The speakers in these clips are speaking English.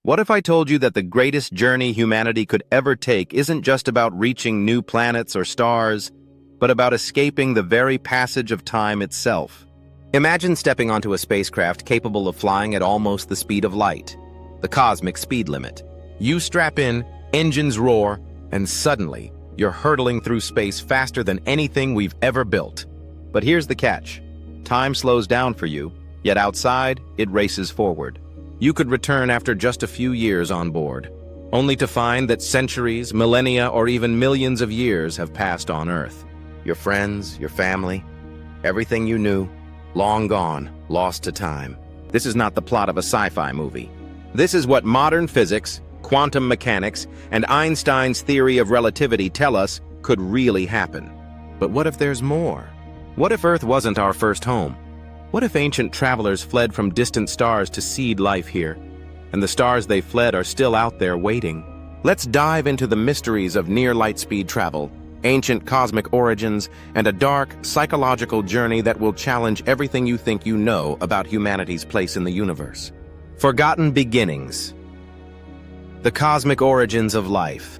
What if I told you that the greatest journey humanity could ever take isn't just about reaching new planets or stars, but about escaping the very passage of time itself? Imagine stepping onto a spacecraft capable of flying at almost the speed of light, the cosmic speed limit. You strap in, engines roar, and suddenly, you're hurtling through space faster than anything we've ever built. But here's the catch. Time slows down for you, yet outside, it races forward. You could return after just a few years on board, only to find that centuries, millennia, or even millions of years have passed on Earth. Your friends, your family, everything you knew, long gone, lost to time. This is not the plot of a sci-fi movie. This is what modern physics, quantum mechanics, and Einstein's theory of relativity tell us could really happen. But what if there's more? What if Earth wasn't our first home? What if ancient travelers fled from distant stars to seed life here, and the stars they fled are still out there waiting? Let's dive into the mysteries of near-light-speed travel, ancient cosmic origins, and a dark, psychological journey that will challenge everything you think you know about humanity's place in the universe. Forgotten beginnings. The cosmic origins of life.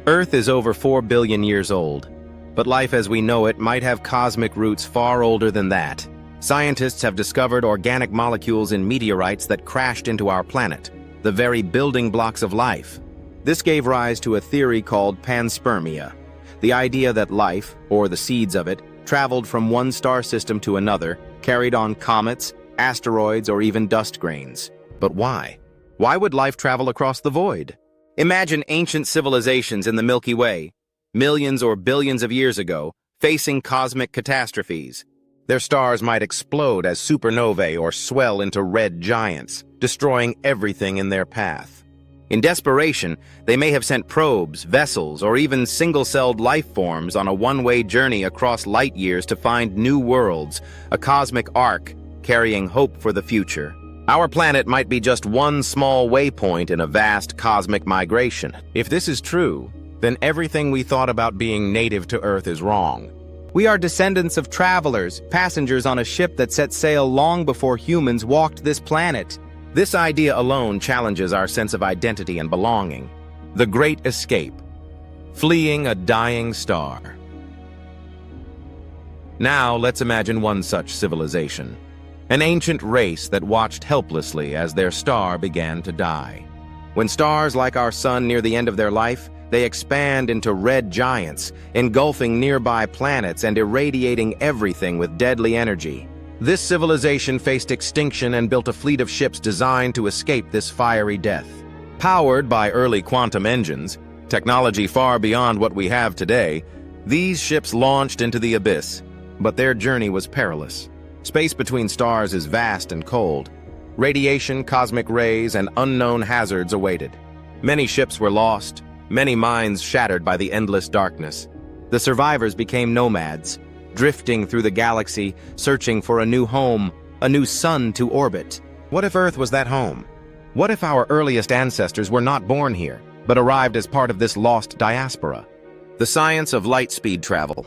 Earth is over 4 billion years old. But life as we know it might have cosmic roots far older than that. Scientists have discovered organic molecules in meteorites that crashed into our planet, the very building blocks of life. This gave rise to a theory called panspermia, the idea that life, or the seeds of it, traveled from one star system to another, carried on comets, asteroids, or even dust grains. But why? Why would life travel across the void? Imagine ancient civilizations in the Milky Way, millions or billions of years ago, facing cosmic catastrophes. Their stars might explode as supernovae or swell into red giants, destroying everything in their path. In desperation, they may have sent probes, vessels, or even single-celled life forms on a one-way journey across light years to find new worlds, a cosmic arc carrying hope for the future. Our planet might be just one small waypoint in a vast cosmic migration. If this is true, then everything we thought about being native to Earth is wrong. We are descendants of travelers, passengers on a ship that set sail long before humans walked this planet. This idea alone challenges our sense of identity and belonging. The Great Escape. Fleeing a dying star. Now let's imagine one such civilization. An ancient race that watched helplessly as their star began to die. When stars like our sun near the end of their life, they expand into red giants, engulfing nearby planets and irradiating everything with deadly energy. This civilization faced extinction and built a fleet of ships designed to escape this fiery death. Powered by early quantum engines, technology far beyond what we have today, these ships launched into the abyss. But their journey was perilous. Space between stars is vast and cold. Radiation, cosmic rays, and unknown hazards awaited. Many ships were lost, many minds shattered by the endless darkness. The survivors became nomads, drifting through the galaxy, searching for a new home, a new sun to orbit. What if Earth was that home? What if our earliest ancestors were not born here, but arrived as part of this lost diaspora? The science of light-speed travel.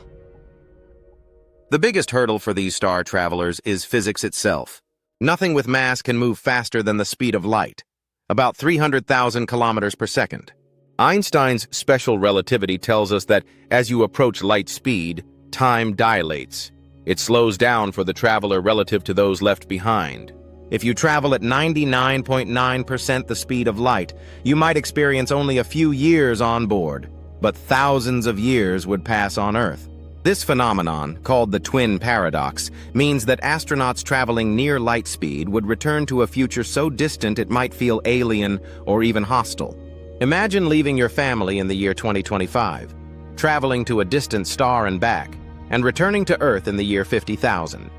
The biggest hurdle for these star travelers is physics itself. Nothing with mass can move faster than the speed of light, about 300,000 kilometers per second. Einstein's special relativity tells us that as you approach light speed, time dilates. It slows down for the traveler relative to those left behind. If you travel at 99.9% the speed of light, you might experience only a few years on board, but thousands of years would pass on Earth. This phenomenon, called the twin paradox, means that astronauts traveling near light speed would return to a future so distant it might feel alien or even hostile. Imagine leaving your family in the year 2025, traveling to a distant star and back, and returning to Earth in the year 50,000.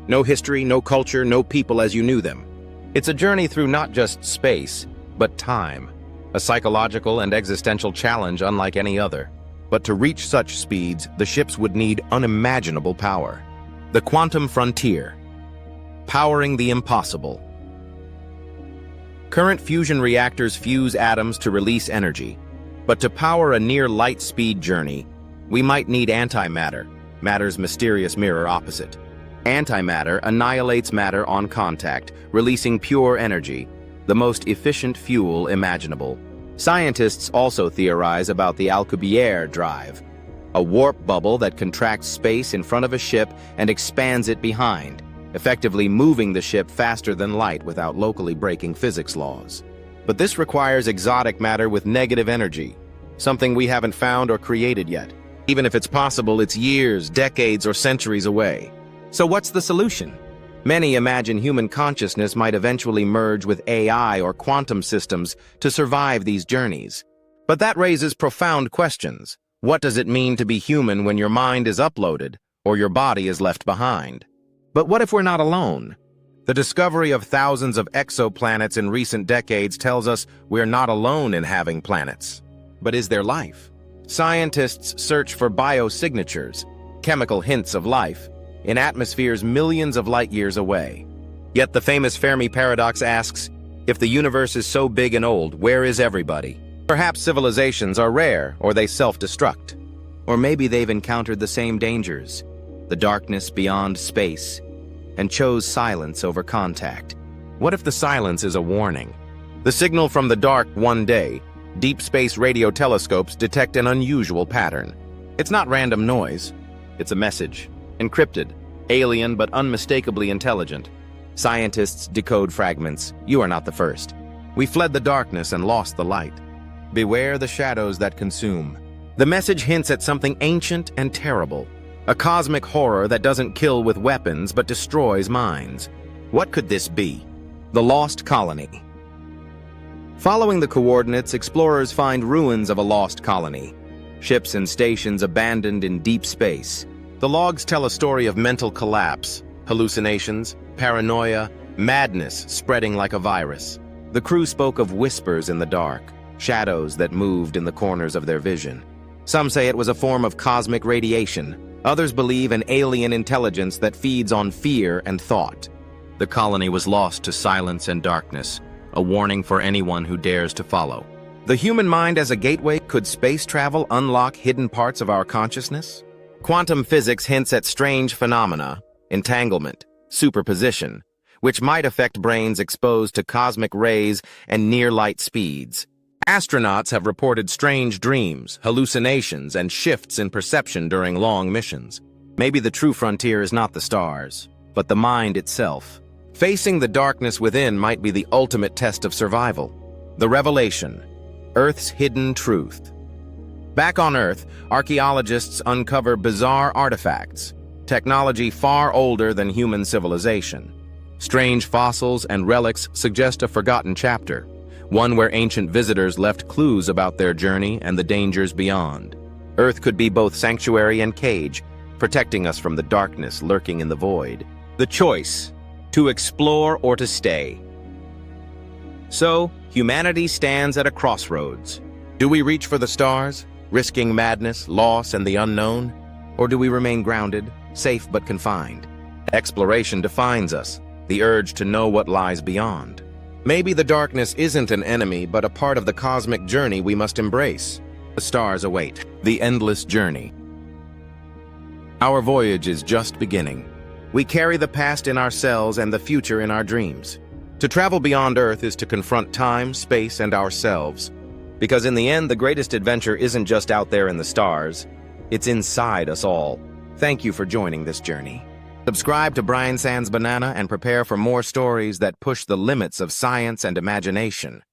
No history, no culture, no people as you knew them. It's a journey through not just space, but time. A psychological and existential challenge unlike any other. But to reach such speeds, the ships would need unimaginable power. The quantum frontier. Powering the impossible. Current fusion reactors fuse atoms to release energy. But to power a near-light-speed journey, we might need antimatter, matter's mysterious mirror opposite. Antimatter annihilates matter on contact, releasing pure energy. the most efficient fuel imaginable. Scientists also theorize about the Alcubierre drive, a warp bubble that contracts space in front of a ship and expands it behind, effectively moving the ship faster than light without locally breaking physics laws. But this requires exotic matter with negative energy, something we haven't found or created yet. Even if it's possible, it's years, decades, or centuries away. So what's the solution? Many imagine human consciousness might eventually merge with AI or quantum systems to survive these journeys. But that raises profound questions. What does it mean to be human when your mind is uploaded or your body is left behind? But what if we're not alone? The discovery of thousands of exoplanets in recent decades tells us we're not alone in having planets. But is there life? Scientists search for biosignatures, chemical hints of life, in atmospheres millions of light years away. Yet the famous Fermi paradox asks, if the universe is so big and old, where is everybody? Perhaps civilizations are rare, or they self-destruct. Or maybe they've encountered the same dangers, the darkness beyond space, and chose silence over contact. What if the silence is a warning? The signal from the dark one day, deep space radio telescopes detect an unusual pattern. It's not random noise. It's a message. Encrypted, alien but unmistakably intelligent. Scientists decode fragments. You are not the first. We fled the darkness and lost the light. Beware the shadows that consume. The message hints at something ancient and terrible. A cosmic horror that doesn't kill with weapons but destroys minds. What could this be? The lost colony. Following the coordinates, explorers find ruins of a lost colony. Ships and stations abandoned in deep space. The logs tell a story of mental collapse, hallucinations, paranoia, madness spreading like a virus. The crew spoke of whispers in the dark, shadows that moved in the corners of their vision. Some say it was a form of cosmic radiation. Others believe an alien intelligence that feeds on fear and thought. The colony was lost to silence and darkness, a warning for anyone who dares to follow. The human mind as a gateway, could space travel unlock hidden parts of our consciousness? Quantum physics hints at strange phenomena, entanglement, superposition, which might affect brains exposed to cosmic rays and near-light speeds. Astronauts have reported strange dreams, hallucinations, and shifts in perception during long missions. Maybe the true frontier is not the stars, but the mind itself. Facing the darkness within might be the ultimate test of survival. The revelation, Earth's hidden truth. Back on Earth, archaeologists uncover bizarre artifacts, technology far older than human civilization. Strange fossils and relics suggest a forgotten chapter, one where ancient visitors left clues about their journey and the dangers beyond. Earth could be both sanctuary and cage, protecting us from the darkness lurking in the void. The choice, to explore or to stay. So, humanity stands at a crossroads. Do we reach for the stars, risking madness, loss, and the unknown? Or do we remain grounded, safe but confined? Exploration defines us, the urge to know what lies beyond. Maybe the darkness isn't an enemy, but a part of the cosmic journey we must embrace. The stars await. The endless journey. Our voyage is just beginning. We carry the past in ourselves and the future in our dreams. To travel beyond Earth is to confront time, space, and ourselves. Because in the end, the greatest adventure isn't just out there in the stars, it's inside us all. Thank you for joining this journey. Subscribe to Brian Sands Banana and prepare for more stories that push the limits of science and imagination.